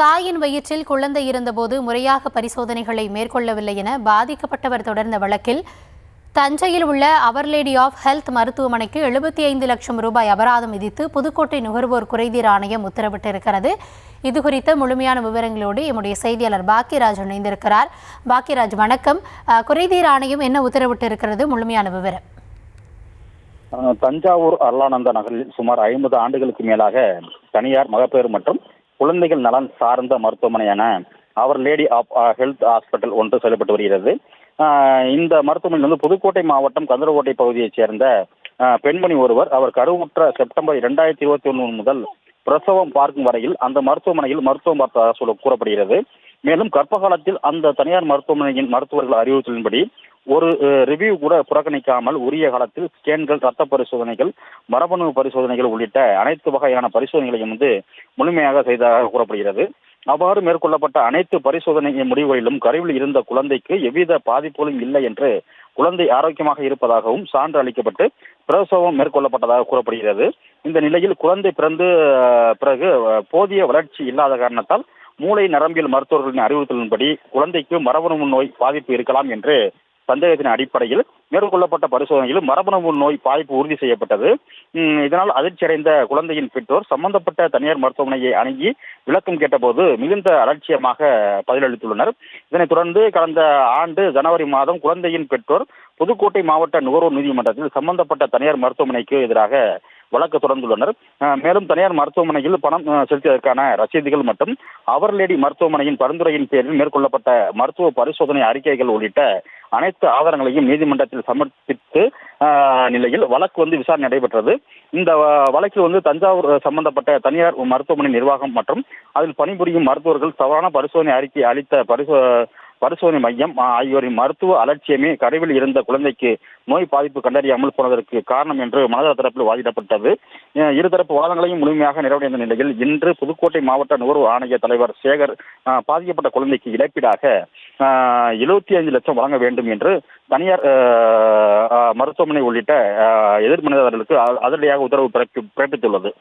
தாயின் வயிற்றில் குழந்தை இருந்தபோது முறையாக பரிசோதனைகளை மேற்கொள்ளவில்லை என பாதிக்கப்பட்டவர் தொடர்ந்த வழக்கில் தஞ்சையில் உள்ள அவர் லேடி ஆஃப் ஹெல்த் மருத்துவமனைக்கு 75 லட்சம் ரூபாய் அபராதம் விதித்து புதுக்கோட்டை நுகர்வோர் குறைதீர் ஆணையம் உத்தரவிட்டிருக்கிறது. இதுகுறித்த முழுமையான விவரங்களோடு எம்முடைய செய்தியாளர் பாக்கியராஜ் இணைந்திருக்கிறார். பாக்கியராஜ், வணக்கம். குறைதீர் ஆணையம் என்ன உத்தரவிட்டிருக்கிறது, முழுமையான விவரம்? தஞ்சாவூர் அருளானந்த நகரில் சுமார் 50 ஆண்டுகளுக்கு மேலாக தனியார் மகப்பேறு மற்றும் குழந்தைகள் நலன் சார்ந்த மருத்துவமனையான அவர் லேடி ஆஃப் ஹெல்த் ஹாஸ்பிட்டல் ஒன்று செயல்பட்டு வருகிறது. இந்த மருத்துவமனை புதுக்கோட்டை மாவட்டம் கந்தரக்கோட்டை பகுதியைச் சேர்ந்த பெண்மணி ஒருவர் அவர் கருவுற்ற செப்டம்பர் 2021 முதல் பிரசவம் பார்க்கும் வரையில் அந்த மருத்துவமனையில் மருத்துவம் பார்த்ததாக கூறப்படுகிறது. மேலும் கர்ப்ப காலத்தில் அந்த தனியார் மருத்துவமனையின் மருத்துவர்கள் அறிவுறுத்தலின்படி ஒரு ரிவ்யூ கூட புறக்கணிக்காமல் உரிய காலத்தில் ஸ்கேன்கள், ரத்த பரிசோதனைகள், மரபணு பரிசோதனைகள் உள்ளிட்ட அனைத்து வகையான பரிசோதனைகளையும் முழுமையாக செய்ததாக கூறப்படுகிறது. அவ்வாறு மேற்கொள்ளப்பட்ட அனைத்து பரிசோதனை முடிவுகளிலும் கருவில் இருந்த குழந்தைக்கு எவ்வித பாதிப்புகளும் இல்லை என்று குழந்தை ஆரோக்கியமாக இருப்பதாகவும் சான்று அளிக்கப்பட்டு பிரசவம் மேற்கொள்ளப்பட்டதாக கூறப்படுகிறது. இந்த நிலையில் குழந்தை பிறந்து பிறகு போதிய வளர்ச்சி இல்லாத காரணத்தால் மூளை நரம்பியல் மருத்துவர்களின் அறிவுறுத்தலின்படி குழந்தைக்கு மரபணு நோய் பாதிப்பு இருக்கலாம் என்று சந்தேகத்தின் அடிப்படையில் மேற்கொள்ளப்பட்ட பரிசோதனையில் மரபணு நோய் பாதிப்பு உறுதி செய்யப்பட்டது. இதனால் அதிர்ச்சியடைந்த குழந்தையின் பெற்றோர் சம்பந்தப்பட்ட தனியார் மருத்துவமனையை அணுகி விளக்கம் கேட்டபோது மிகுந்த அலட்சியமாக பதிலளித்துள்ளனர். இதனைத் தொடர்ந்து கடந்த ஆண்டு ஜனவரி மாதம் குழந்தையின் பெற்றோர் புதுக்கோட்டை மாவட்ட நுகர்வோர் நீதிமன்றத்தில் சம்பந்தப்பட்ட தனியார் மருத்துவமனைக்கு எதிராக வழக்கு தொடர்ந்துள்ளனர். மேலும் தனியார் மருத்துவமனையில் பணம் செலுத்தியதற்கான ரசீதுகள் மற்றும் அவர் லேடி மருத்துவமனையின் பரிந்துரையின் பேரில் மேற்கொள்ளப்பட்ட மருத்துவ பரிசோதனை அறிக்கைகள் உள்ளிட்ட அனைத்து ஆதாரங்களையும் நீதிமன்றத்தில் சமர்ப்பித்து நிலையில் வழக்கு விசாரணை நடைபெற்றது. இந்த வழக்கில் தஞ்சாவூர் சம்பந்தப்பட்ட தனியார் மருத்துவமனை நிர்வாகம் மற்றும் அதில் பணிபுரியும் மருத்துவர்கள் தவறான பரிசோதனை அறிக்கை அளித்த பரிசோதனை மையம் ஆகியோரின் மருத்துவ அலட்சியமே கருவில் இருந்த குழந்தைக்கு நோய் பாதிப்பு கண்டறியாமல் போனதற்கு காரணம் என்று மனதர் தரப்பில் வாதிடப்பட்டது. இருதரப்பு வாதங்களையும் முழுமையாக நிறைவடைந்த நிலையில் இன்று புதுக்கோட்டை மாவட்ட நுகர்வு ஆணைய தலைவர் சேகர் பாதிக்கப்பட்ட குழந்தைக்கு இழப்பீடாக 75 லட்சம் வழங்க வேண்டும் என்று தனியார் மருத்துவமனை உள்ளிட்ட எதிர்மனிதர்களுக்கு அதிரடியாக உத்தரவு பிறப்பித்துள்ளது.